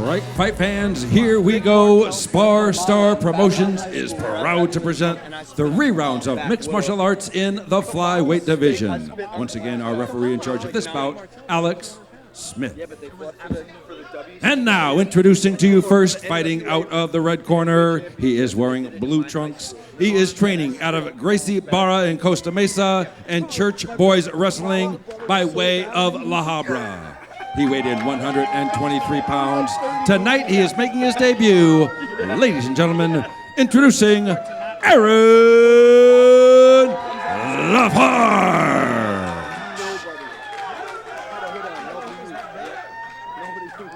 right, fight fans, here we go. Spar Star Promotions is proud to present the re-rounds of mixed martial arts in the flyweight division. Once again, our referee in charge of this bout, Alex Smith. And now, introducing to you first, fighting out of the red corner, he is wearing blue trunks. He is training out of Gracie Barra in Costa Mesa and Church Boys Wrestling by way of La Habra. He weighed in 123 pounds. Tonight, he is making his debut. Ladies and gentlemen, introducing Aaron Lafarge.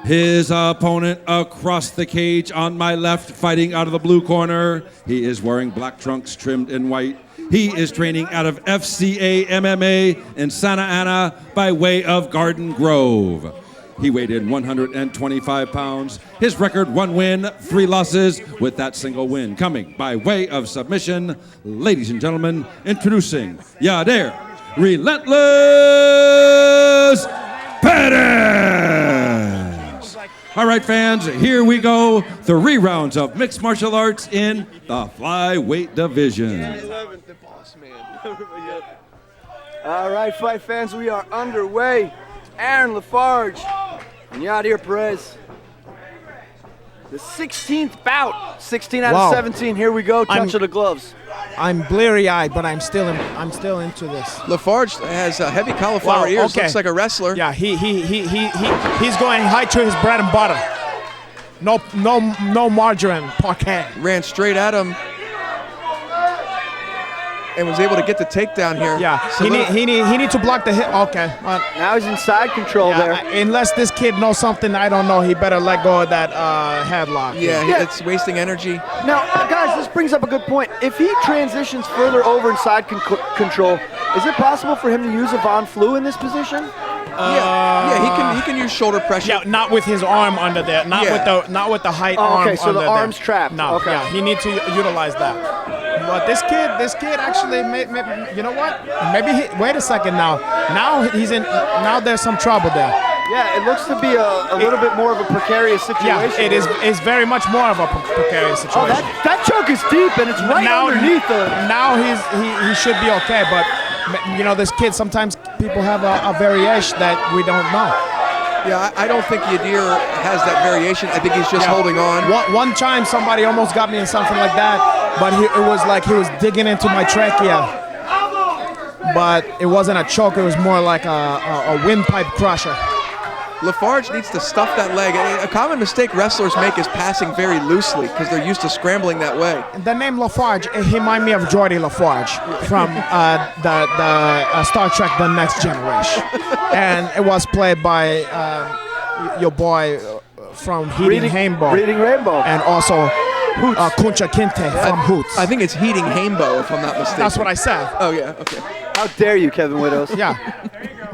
His opponent across the cage on my left, fighting out of the blue corner. He is wearing black trunks trimmed in white. He is training out of FCA MMA in Santa Ana by way of Garden Grove. He weighed in 125 pounds. His record, 1 win, 3 losses, with that single win coming by way of submission. Ladies and gentlemen, introducing Yadir, Relentless Perez. All right, fans, here we go. The re-rounds of mixed martial arts in the flyweight division. All right, fight fans, we are underway. Aaron Lafarge and Yadir Perez. The 16th bout, 16 out of 17. Here we go. Touch of the gloves. I'm bleary-eyed, but I'm still into this. Lafarge has heavy cauliflower ears. Okay. Looks like a wrestler. Yeah, he's going high to his bread and butter. No margarine, parquet. Ran straight at him and was able to get the takedown here. Yeah, he need to block the hit. Okay. Now he's in side control there. Unless this kid knows something I don't know, he better let go of that headlock. Yeah, it's wasting energy. Now, guys, this brings up a good point. If he transitions further over in side control, is it possible for him to use a Von Flue in this position? He can use shoulder pressure. Yeah, not with his arm under there. Not with the height arm. Okay, so under the arm's there. trapped. No, okay. Yeah, he needs to utilize that. But this kid actually, you know what? Maybe wait a second now. Now there's some trouble there. Yeah, it looks to be a little bit more of a precarious situation. Yeah, it is. It's very much more of a precarious situation. Oh, that choke is deep and it's right underneath the. Now he should be okay, but you know this kid. Sometimes people have a variation that we don't know. Yeah, I don't think Yadir has that variation. I think he's just holding on. One time somebody almost got me in something like that, but it was like he was digging into my trachea. But it wasn't a choke, it was more like a windpipe crusher. Lafarge needs to stuff that leg. A common mistake wrestlers make is passing very loosely because they're used to scrambling that way. The name Lafarge, he reminds me of Geordie Lafarge from the Star Trek The Next Generation. And it was played by your boy from Heating Rainbow. And also Kuncha Kinte from Hoots. I think it's Heating Rainbow, if I'm not mistaken. That's what I said. Oh, yeah, okay. How dare you, Kevin Widows? Yeah,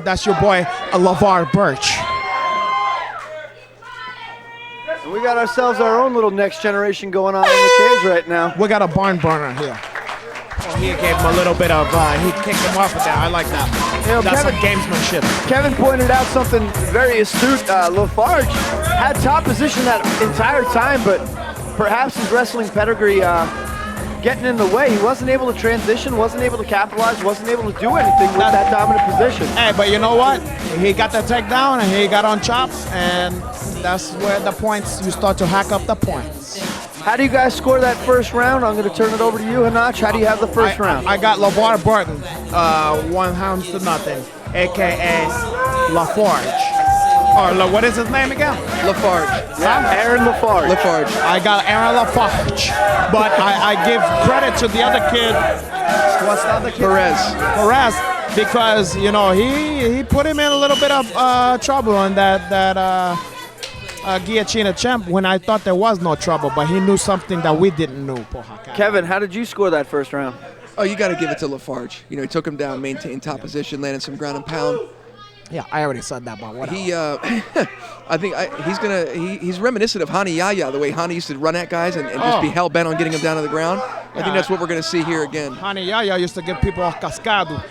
that's your boy, LeVar Burch. We got ourselves our own little next generation going on in the cage right now. We got a barn burner here. Oh, he gave him a little bit of, he kicked him off with that. I like that. That's some gamesmanship. Kevin pointed out something very astute. Lafarge had top position that entire time, but perhaps his wrestling pedigree getting in the way. He wasn't able to transition, wasn't able to capitalize, wasn't able to do anything with that dominant position. Hey, but you know what? He got the takedown and he got on chops, and that's where the points, you start to hack up the points. How do you guys score that first round? I'm going to turn it over to you, Hanach. How do you have the first round? I got LeVar Burton, 1-0, a.k.a. Lafarge. Or what is his name again? Lafarge. Yeah, Aaron Lafarge. I got Aaron Lafarge. But I give credit to the other kid. What's the other kid? Perez. Because, you know, he put him in a little bit of trouble on that guillotine attempt when I thought there was no trouble, but he knew something that we didn't know. Kevin, how did you score that first round? Oh, you got to give it to Lafarge. You know, he took him down, maintained top position, landed some ground and pound. Yeah, I already said that, but whatever. I think he's reminiscent of Hani Yaya, the way Hani used to run at guys and just be hell bent on getting them down to the ground. I think that's what we're going to see here again. Hani Yaya used to give people a cascado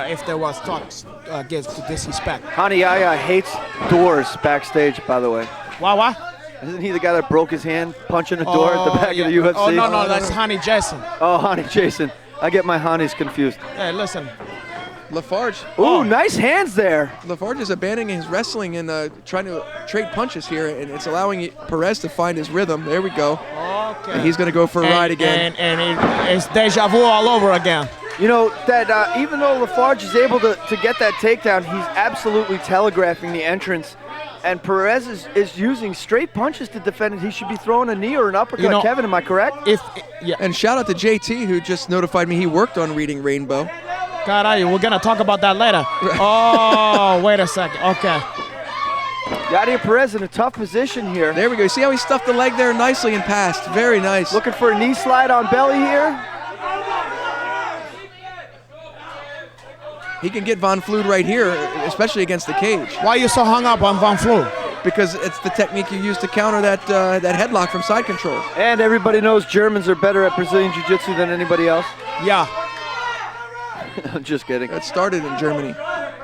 if there was talks against disrespect. Hani Yaya hates doors backstage, by the way. What? Isn't he the guy that broke his hand punching a door at the back of the UFC? Oh, no, that's Honey Jason. Oh, Honey Jason. I get my Honeys confused. Hey, listen. Lafarge. Ooh, nice hands there. Lafarge is abandoning his wrestling and trying to trade punches here, and it's allowing Perez to find his rhythm. There we go. Okay. And he's going to go for a ride again. And it's deja vu all over again. You know, that even though Lafarge is able to get that takedown, he's absolutely telegraphing the entrance. And Perez is using straight punches to defend it. He should be throwing a knee or an uppercut. You know, Kevin, am I correct? And shout out to JT, who just notified me he worked on reading Rainbow. Caralho, we're going to talk about that later. Oh, wait a second. Okay. Yadir Perez in a tough position here. There we go. See how he stuffed the leg there nicely and passed. Very nice. Looking for a knee slide on belly here. He can get Von Flood right here, especially against the cage. Why are you so hung up on Von Flood? Because it's the technique you use to counter that headlock from side control. And everybody knows Germans are better at Brazilian Jiu-Jitsu than anybody else. Yeah. I'm just kidding. It started in Germany.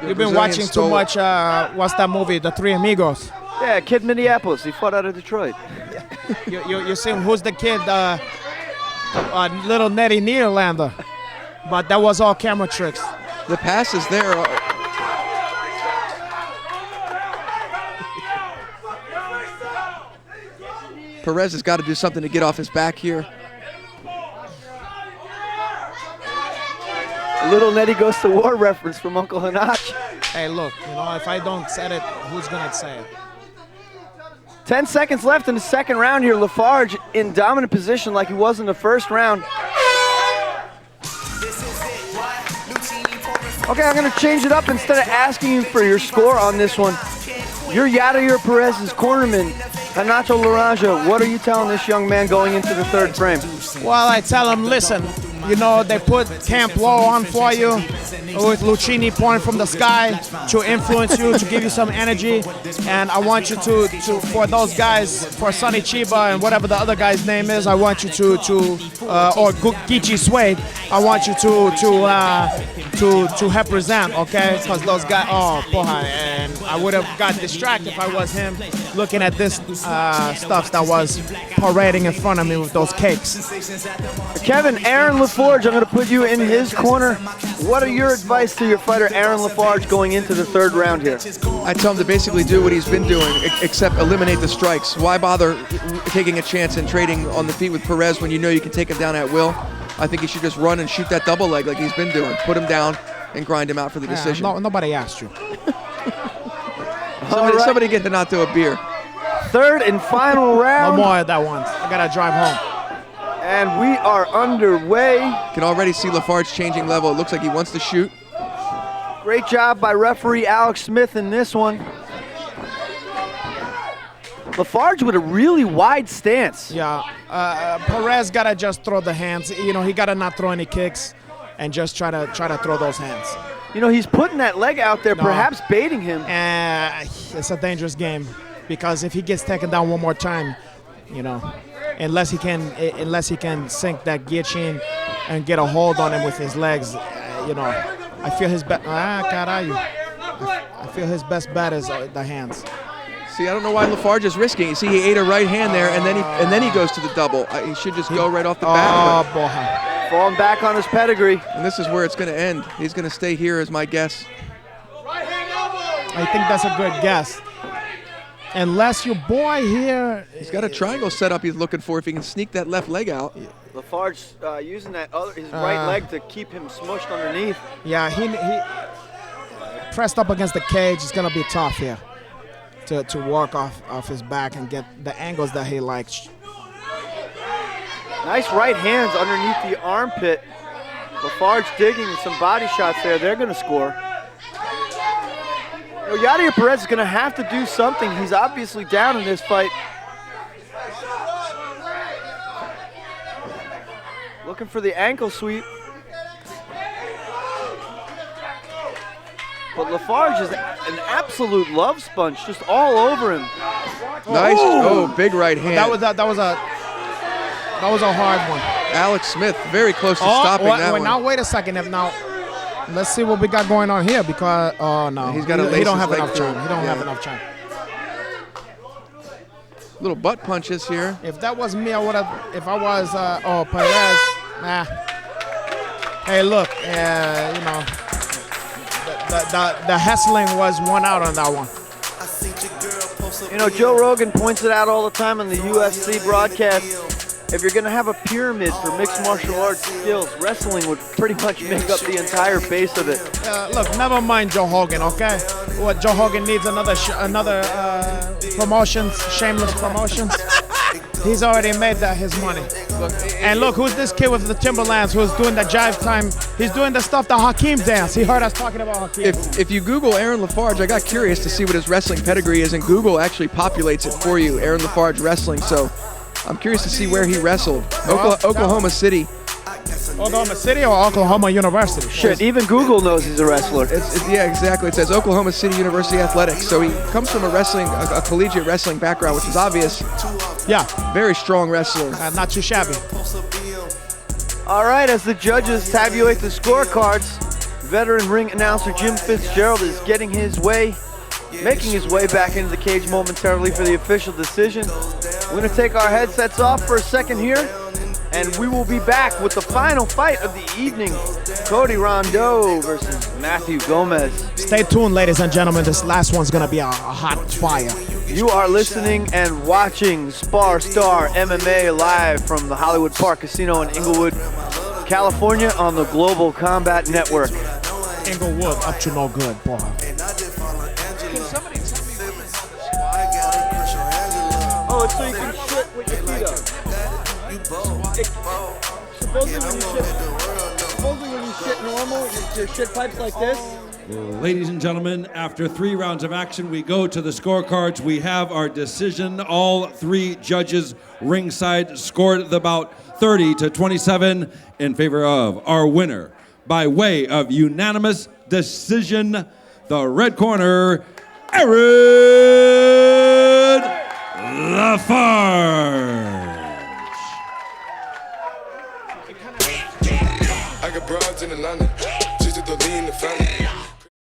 You've been watching too much, what's that movie, The Three Amigos? Yeah, Kid Minneapolis. He fought out of Detroit. you see who's the kid, little Nettie Niederlander. But that was all camera tricks. The pass is there. Perez has got to do something to get off his back here. Little Nettie Goes to War reference from Uncle Hanach. Hey, look, you know, if I don't say it, who's going to say it? 10 seconds left in the second round here. Lafarge in dominant position like he was in the first round. Okay, I'm going to change it up. Instead of asking you for your score on this one, you're Yadir Perez's cornerman, Renato Laranja. What are you telling this young man going into the third frame? Well, I tell him, listen, you know, they put Camp Low on for you with Lucchini pouring from the sky to influence you, to give you some energy. And I want you to for those guys, for Sonny Chiba and whatever the other guy's name is, I want you or Gichi Suede, I want you to represent, okay? Because those guys, oh, boy, and I would have got distracted if I was him looking at this stuff that was parading in front of me with those cakes. Kevin, Aaron Lafarge, I'm going to put you in his corner. What are your advice to your fighter, Aaron Lafarge, going into the third round here? I tell him to basically do what he's been doing, except eliminate the strikes. Why bother taking a chance and trading on the feet with Perez when you know you can take him down at will? I think he should just run and shoot that double leg like he's been doing. Put him down and grind him out for the decision. Nobody asked you. Somebody get Renato a beer. Third and final round. No more of that once. I got to drive home. And we are underway. Can already see Lafarge changing level. It looks like he wants to shoot. Great job by referee Alex Smith in this one. Lafarge with a really wide stance. Yeah, Perez gotta just throw the hands. You know, he gotta not throw any kicks, and just try to throw those hands. You know, he's putting that leg out there, perhaps baiting him. It's a dangerous game because if he gets taken down one more time, you know, unless he can sink that guillotine and get a hold on him with his legs, you know, I feel his best. I feel his best bet is the hands. See, I don't know why Lafarge is risking. You see, he ate a right hand there, and then he goes to the double. He should just go right off the bat. Oh, boy. Falling back on his pedigree. And this is where it's going to end. He's going to stay here as my guess. I think that's a good guess. Unless your boy here... He's got a triangle set up he's looking for if he can sneak that left leg out. Lafarge using his right leg to keep him smushed underneath. Yeah, he pressed up against the cage. It's going to be tough here to work off his back and get the angles that he likes. Nice right hands underneath the armpit. Lafarge digging some body shots there. They're going to score. You know, Yadir Perez is going to have to do something. He's obviously down in this fight. Looking for the ankle sweep. But Lafarge is an absolute love sponge, just all over him. Nice. Oh, big right hand. That was a hard one. Alex Smith very close to stopping that one. Now wait a second. Now let's see what we got going on here because no, he don't have enough time. He don't have enough time. Little butt punches here. If that was me, I would have. If I was, Perez. Nah. Hey, look, you know, the hustling was one out on that one. You know, Joe Rogan points it out all the time on the UFC broadcast. If you're going to have a pyramid for mixed martial arts skills, wrestling would pretty much make up the entire base of it. Look, never mind Joe Hogan, okay? What Joe Hogan needs another promotions, shameless promotions. He's already made that his money. And look, who's this kid with the Timberlands who's doing the jive time? He's doing the stuff that Hakeem dance. He heard us talking about Hakeem. If you Google Aaron Lafarge, I got curious to see what his wrestling pedigree is, and Google actually populates it for you, Aaron Lafarge Wrestling. So I'm curious to see where he wrestled. Oklahoma City. Oklahoma City or Oklahoma University? Shit, even Google knows he's a wrestler. Yeah, exactly. It says Oklahoma City University Athletics. So he comes from a collegiate wrestling background, which is obvious. Yeah. Very strong wrestler. Not too shabby. All right, as the judges tabulate the scorecards, veteran ring announcer Jim Fitzgerald is making his way back into the cage momentarily for the official decision. We're going to take our headsets off for a second here, and we will be back with the final fight of the evening, Cody Rondeau versus Matthew Gomez. Stay tuned, ladies and gentlemen. This last one's going to be a hot fire. You are listening and watching Spar Star MMA live from the Hollywood Park Casino in Inglewood, California on the Global Combat Network. Inglewood, up to no good, boy. Oh, it's so you can shit with your feet up. Supposedly when you shit normal, your shit pipes like this. Ladies and gentlemen, after 3 rounds of action, we go to the scorecards. We have our decision. All 3 judges ringside scored the bout 30-27 in favor of our winner by way of unanimous decision, the red corner, Aaron Lafarge. I got broads in Atlanta, just to lean the family.